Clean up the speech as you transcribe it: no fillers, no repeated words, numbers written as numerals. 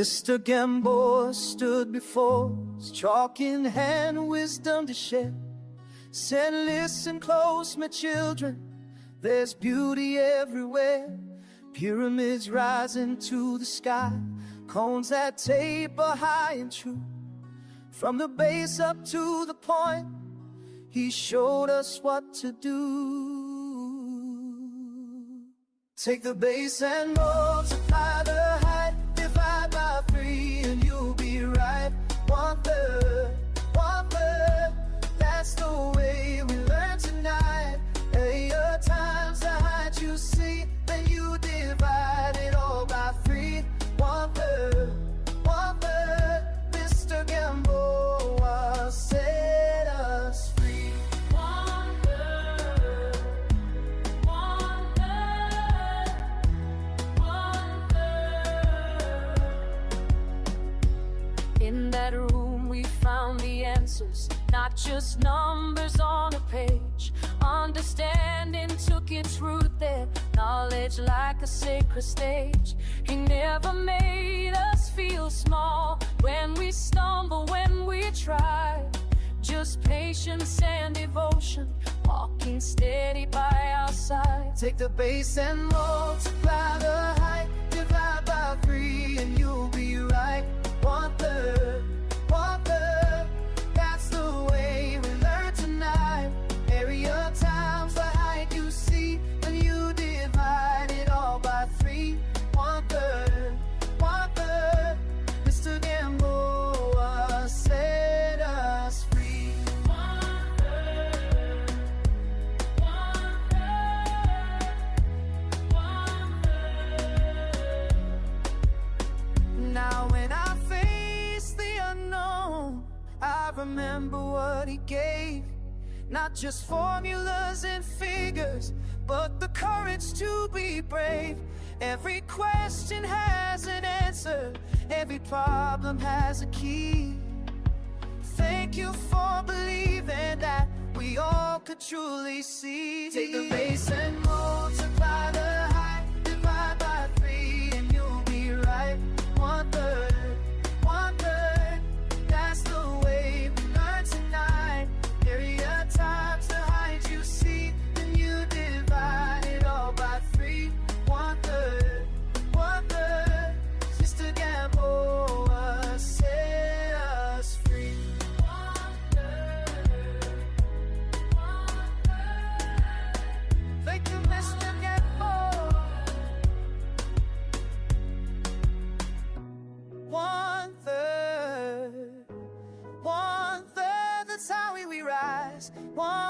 Mr. Gamboa stood before us, chalk in hand, wisdom to share. Said, listen close, my children, there's beauty everywhere. Pyramids rising to the sky, cones that taper high and true. From the base up to the point, he showed us what to do. Take the base and multiply the height, divide by 3 and you'll be right. 1/3, 1/3, that's the way we learn tonight. Area times the height you see, then you divide it all by 3. 1/3, 1/3, Mr. Gamboa set us free. 1/3, 1/3, 1/3. In that room we found the answers, not just numbers on a page. Understanding took its root there, knowledge like a sacred stage. He never made us feel small when we stumble, when we try. Just patience and devotion, walking steady by our side. Take the base and multiply the height, divide by 3 and you'll be right. 1/3, 1/3, that's the way we learn tonight. Area times the height you see, when you divide it all by 3. 1/3, 1/3, Mr. Gamboa set us free. 1/3, 1/3, 1/3. Now when I face the unknown, I remember what he gave. Not just formulas and figures, but the courage to be brave. Every question has an answer, every problem has a key. Thank you for believing that we all could truly see. Take the base and multiply the height, divide by 3 and you'll be right. 1/3, 1/3, that's the way we learn tonight. Area times the height you see, then you divide it all by 3. 1/3, 1/3, Mr. Gamboa set us free. 1/3, 1/3, thank you, Mr. Gamboa. 1/3, 1/3, that's how we rise. 1/3.